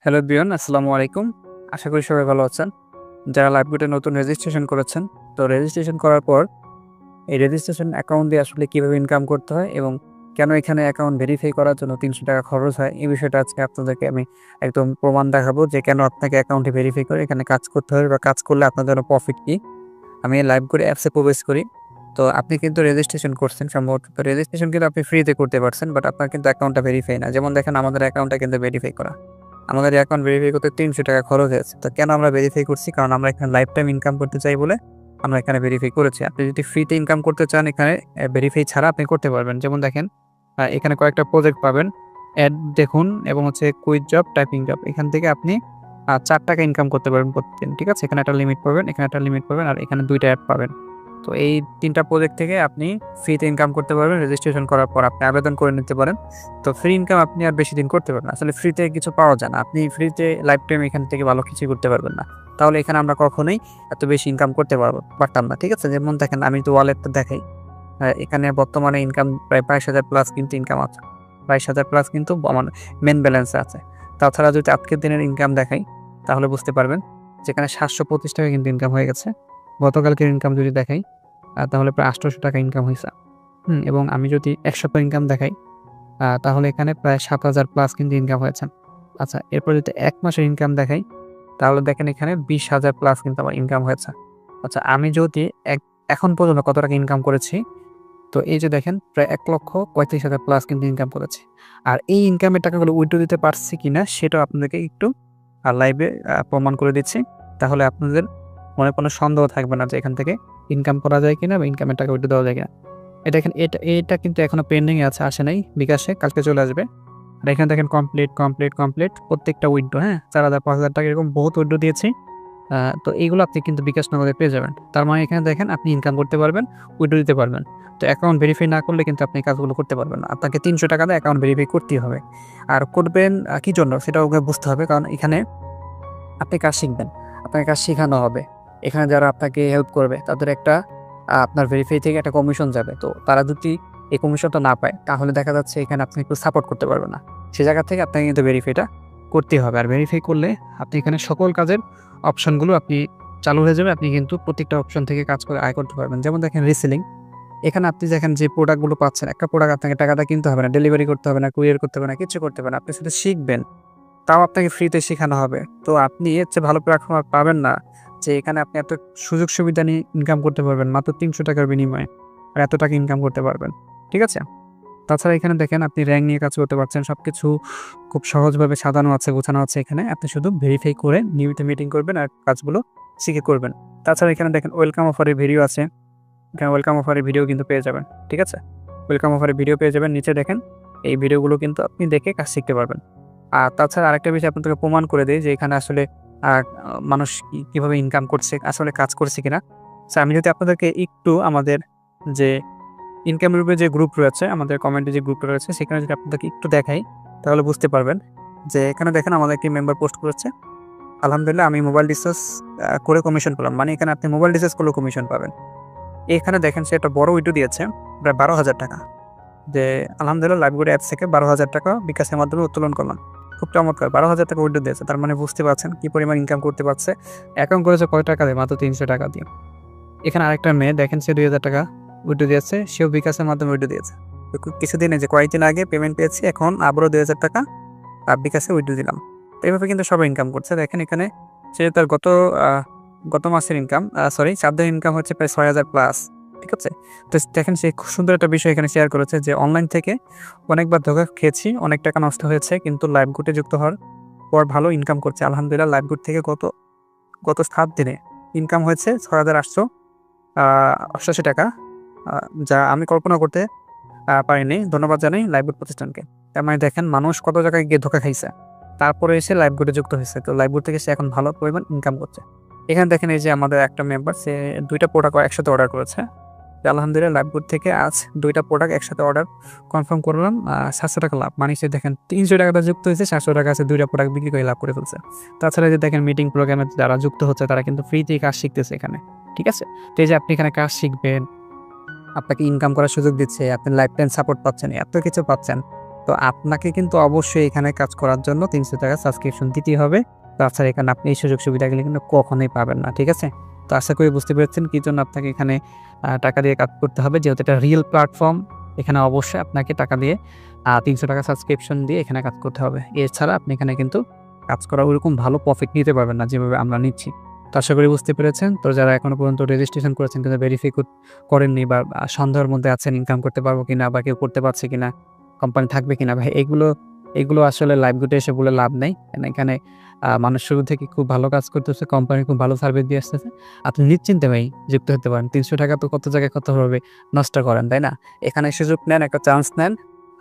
Hello everyone, আসসালামু আলাইকুম। আশা করি সবাই ভালো আছেন। যারা লাইভগুটে নতুন রেজিস্ট্রেশন করেছেন, তো রেজিস্ট্রেশন করার পর এই রেজিস্ট্রেশন অ্যাকাউন্ট দিয়ে আসলে কীভাবে ইনকাম করতে হয় এবং কেন এখানে অ্যাকাউন্ট ভেরিফাই করার জন্য ৳৩০০ খরচ হয়, এই বিষয়টা আজকে আপনাদেরকে আমি একদম প্রমাণ দেখাবো যে কেন আপনাকে অ্যাকাউন্টে ভেরিফাই করে এখানে কাজ করতে হবে বা কাজ করলে আপনার জন্য প্রফিট কী। আমি লাইভগুটে অ্যাপসে প্রবেশ করি। তো আপনি কিন্তু রেজিস্ট্রেশন করছেন সম্ভবত। তো রেজিস্ট্রেশন কিন্তু আপনি ফ্রিতে করতে পারছেন, বাট আপনার কিন্তু অ্যাকাউন্টটা ভেরিফাই না। যেমন দেখেন আমাদের অ্যাকাউন্টটা কিন্তু ভেরিফাই করা। আমাদের অ্যাকাউন্ট ভেরিফাই করতে ৳৩০০ খরচ হয়েছে। তো কেন আমরা ভেরিফাই করছি? কারণ আমরা এখানে লাইফ টাইম ইনকাম করতে চাই বলে আমরা এখানে ভেরিফাই করেছি। আপনি যদি ফ্রিতে ইনকাম করতে চান এখানে ভেরিফাই ছাড়া আপনি করতে পারবেন। যেমন দেখেন এখানে কয়েকটা প্রজেক্ট পাবেন। অ্যাড দেখুন এবং হচ্ছে কুইজ জব, টাইপিং জব। এখান থেকে আপনি ৳৪ ইনকাম করতে পারবেন প্রতিদিন। ঠিক আছে? এখানে একটা লিমিট পাবেন, এখানে একটা লিমিট পাবেন আর এখানে ২ টা অ্যাড পাবেন। তো এই ৩ টা প্রজেক্ট থেকে আপনি ফ্রিতে ইনকাম করতে পারবেন। রেজিস্ট্রেশন করার পর আপনি আবেদন করে নিতে পারেন। তো ফ্রি ইনকাম আপনি আর বেশি দিন করতে পারবেন না। আসলে ফ্রিতে কিছু পাওয়া যায় না। আপনি ফ্রিতে লাইফ টাইম এখান থেকে ভালো কিছুই করতে পারবেন না। তাহলে এখানে আমরা কখনোই এত বেশি ইনকাম করতে পারতাম না। ঠিক আছে? যেমন দেখেন আমি তো ওয়ালেটটা দেখাই। এখানে বর্তমানে ইনকাম প্রায় ২২,০০০ প্লাস কিন্তু ইনকাম আছে। ২২,০০০ প্লাস কিন্তু আমার মেইন ব্যালেন্সে আছে। তাছাড়া যদি আজকের দিনের ইনকাম দেখাই তাহলে বুঝতে পারবেন যেখানে ৳৭২৫ কিন্তু ইনকাম হয়ে গেছে। গতকালকের ইনকাম যদি দেখাই তাহলে প্রায় ৳৮০০ ইনকাম হইছে। এবং আমি যদি ১ সপ্তাহ ইনকাম দেখাই তাহলে এখানে প্রায় ৭,০০০ প্লাস কিন্তু ইনকাম হয়েছে। আচ্ছা, এরপর যদি ১ মাসের ইনকাম দেখাই তাহলে দেখেন এখানে ২০,০০০ প্লাস কিন্তু আমার ইনকাম হয়েছে। আচ্ছা, আমি যদি এখন পর্যন্ত কত টাকা ইনকাম করেছি, তো এই যে দেখেন প্রায় ১,৩৫,০০০ প্লাস কিন্তু ইনকাম করেছি। আর এই ইনকামের টাকাগুলো উইথড্র দিতে পারছি কিনা সেটাও আপনাদেরকে একটু লাইভে প্রমাণ করে দিচ্ছি। তাহলে আপনাদের মনে কোনো সন্দেহ থাকবে না যে এখান থেকে ইনকাম করা যায় কিনা বা ইনকামের টাকা উইথড্র দেওয়া যায় কিনা। দেখেন এটা কিন্তু এখনো পেন্ডিং এ আছে, আসে নাই বিকাশে, কালকে চলে আসবে। আর এখানে দেখেন কমপ্লিট প্রত্যেকটা উইথড্র, হ্যাঁ? ৳৪,০০০, ৳৫,০০০ এরকম বহুত উইথড্র দিয়েছি। তো এইগুলো আপনি কিন্তু বিকাশ নগদে পেয়ে যাবেন। তার মানে এখানে দেখেন আপনি ইনকাম করতে পারবেন, উইথড্র দিতে পারবেন। তো অ্যাকাউন্ট ভেরিফাই না করলে কিন্তু আপনি কাজগুলো করতে পারবেন না। আপনাকে ৳৩০০ দিয়ে অ্যাকাউন্ট ভেরিফাই করতেই হবে। আর করবেন কি জন্য সেটাও বুঝতে হবে। কারণ এখানে আপনি কাজ শিখবেন। আপনাকে কাজ শিখানো হবে। এখানে যারা আপনাকে হেল্প করবে তাদের একটা আপনার ভেরিফাই থেকে একটা কমিশন যাবে। তো তারা যদি এই কমিশনটা না পায় তাহলে দেখা যাচ্ছে এখানে আপনি একটু সাপোর্ট করতে পারবেন না। সে জায়গা থেকে আপনাকে কিন্তু ভেরিফাইটা করতেই হবে। আর ভেরিফাই করলে আপনি এখানে সকল কাজের অপশনগুলো আপনি চালু হয়ে যাবে। আপনি কিন্তু প্রত্যেকটা অপশন থেকে কাজ করে আয় করতে পারবেন। যেমন দেখেন রিসেলিং। এখানে আপনি দেখেন যে প্রোডাক্টগুলো পাচ্ছেন, একটা প্রোডাক্ট আপনাকে টাকা দিয়ে কিনতে হবে না, ডেলিভারি করতে হবে না, কুরিয়ার করতে হবে না, কিচ্ছু করতে হবে না। আপনি শুধু শিখবেন। তাও আপনাকে ফ্রিতে শেখানো হবে। তো আপনি এর চেয়ে ভালো প্ল্যাটফর্ম আর পাবেন না যে এখানে আপনি এত সুযোগ সুবিধা নিয়ে ইনকাম করতে পারবেন মাত্র ৳৩০০ বিনিময়ে। আর এত টাকা ইনকাম করতে পারবেন। ঠিক আছে? তাছাড়া এখানে দেখেন আপনি র‍্যাংক নিয়ে কাজ করতে পারছেন। সবকিছু খুব সহজভাবে সাজানো আছে, গোছানো আছে এখানে। আপনি শুধু ভেরিফাই করে নিয়মিত মিটিং করবেন আর কাজগুলো শিখে করবেন। তাছাড়া এখানে দেখেন ওয়েলকাম অফারের ভিডিও আছে। এখানে ওয়েলকাম অফারের ভিডিও কিন্তু পেয়ে যাবেন। ঠিক আছে? ওয়েলকাম অফারের ভিডিও পেয়ে যাবেন। নিচে দেখেন এই ভিডিওগুলো কিন্তু আপনি দেখে কাজ শিখতে পারবেন। আর তাছাড়া আরেকটা বিষয় আপনাদেরকে প্রমাণ করে দেই যে এখানে আসলে আ মানুষ কিভাবে ইনকাম করছে, আসলে কাজ করছে কিনা। আমি যদি আপনাদেরকে একটু আমাদের যে ইনকাম গ্রুপে যে গ্রুপ রয়েছে, আমাদের কমেন্টে যে গ্রুপটা রয়েছে সেখানে যদি আপনাদেরকে একটু দেখাই তাহলে বুঝতে পারবেন যে এখানে দেখেন আমাদের একটি মেম্বার পোস্ট করেছে। আলহামদুলিল্লাহ আমি মোবাইল রিচার্জ করে কমিশন পেলাম। মানে এখানে আপনি মোবাইল রিচার্জ করলেও কমিশন পাবেন। এখানে দেখেন সে একটা বড় উইড্রো দিয়েছে প্রায় ৳১২,০০০ যে আলহামদুলিল্লাহ লাইভগুডি অ্যাপস থেকে ৳১২,০০০ বিকাশের মাধ্যমে উত্তোলন করলাম। খুব চমৎকার, ৳১২,০০০ উইথড্র দিয়েছে। তার মানে বুঝতে পারছেন কি পরিমাণ ইনকাম করতে পারছে। অ্যাকাউন্ট করেছে কয় টাকা দিয়ে? মাত্র ৳৩০০ দিয়ে। এখানে আরেকটা মেয়ে দেখেন সে ৳২,০০০ উইথড্র দিয়েছে। সেও বিকাশের মাধ্যমে উইথড্র দিয়েছে। তো কিছুদিন এই যে কয়েকদিন আগে পেমেন্ট পেয়েছি, এখন আবারও ৳২,০০০ বিকাশে উইথড্র দিলাম। তো এভাবে কিন্তু সবাই ইনকাম করছে। দেখেন এখানে সে তার গত মাসের ইনকাম ৪ দিনের ইনকাম হচ্ছে প্রায় ৬,০০০ প্লাস। ঠিক আছে? তো দেখেন সে খুব সুন্দর একটা বিষয় এখানে শেয়ার করেছে যে অনলাইন থেকে অনেকবার ধোঁকা খেয়েছি, অনেক টাকা নষ্ট হয়েছে কিন্তু লাইভগুটে যুক্ত হওয়ার পর ভালো ইনকাম করছে। আলহামদুলিল্লাহ লাইভগুট থেকে গত ৭ দিনে ইনকাম হয়েছে ৳৬,৮৮৮ যা আমি কল্পনা করতে পারিনি। ধন্যবাদ জানাই লাইভগুট প্রতিষ্ঠানকে। তার মানে দেখেন মানুষ কত জায়গায় গিয়ে ধোঁকা খাইছে। তারপরে এসে লাইভগুটে যুক্ত হয়েছে। তো লাইভগুট থেকে সে এখন ভালো পরিমাণ ইনকাম করছে। এখানে দেখেন এই যে আমাদের একটা মেম্বার সে ২ টা প্রোডাক্ট একসাথে অর্ডার করেছে। আলহামদুলিল্লাহ লাইভগুড থেকে আজ ২ টা প্রোডাক্ট একসাথে অর্ডার কনফার্ম করলাম। ৳৭০০ লাভ। মানে সে দেখেন ৳৩০০ যুক্ত হয়েছে, ৳৭০০ আছে ২ টা প্রোডাক্ট বিক্রি করে লাভ করে ফেলছে। তাছাড়া যে দেখেন মিটিং প্রোগ্রামে যারা যুক্ত হচ্ছে তারা কিন্তু ফ্রিতেই কাজ শিখতেছে এখানে। ঠিক আছে? তো এই যে আপনি এখানে কাজ শিখবেন, আপনাকে ইনকাম করার সুযোগ দিচ্ছে, আপনি লাইফ টাইম সাপোর্ট পাচ্ছেন, এত কিছু পাচ্ছেন। তো তো আপনাকে কিন্তু অবশ্যই এখানে কাজ করার জন্য 300 টাকা সাবস্ক্রিপশন দিতেই হবে। তাছাড়া এখানে আপনি এই সুযোগ সুবিধাগুলো কিন্তু কখনোই পাবেন না, ঠিক আছে? তো আশা করি বুঝতে পেরেছেন কি জন্য আপনাকে এখানে টাকা দিয়ে কাজ করতে হবে। যেহেতু এটা রিয়েল প্ল্যাটফর্ম, এখানে অবশ্যই আপনাকে টাকা দিয়ে 300 টাকা সাবস্ক্রিপশন দিয়ে এখানে কাজ করতে হবে। এছাড়া আপনি এখানে কিন্তু কাজ করা ওরকম ভালো প্রফিট নিতে পারবেন না যেভাবে আমরা নিচ্ছি। তো আশা করি বুঝতে পেরেছেন। তো যারা এখনো পর্যন্ত রেজিস্ট্রেশন করেছেন কিন্তু ভেরিফাই করেননি বা সন্দেহের মধ্যে আছেন ইনকাম করতে পারবো কিনা বা কেউ করতে পারছে কিনা, কোম্পানি থাকবে কিনা, ভাই এগুলো আসলে লাইভগুটে এসে বলে লাভ নেই। এখানে মানুষ শুরু থেকে খুব ভালো কাজ করতেছে, কোম্পানি খুব ভালো সার্ভিস দিয়ে আসতেছে। আপনি নিশ্চিন্তে ভাই যুক্ত হতে পারেন। ৩০০ টাকা তো কত জায়গায় কতভাবে নষ্ট করেন, তাই না? এখানে সুযোগ নেন, একটা চান্স নেন।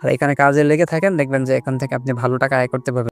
আর এখানে কাজে লেগে থাকেন, দেখবেন যে এখান থেকে আপনি ভালো টাকা আয় করতে পারবেন।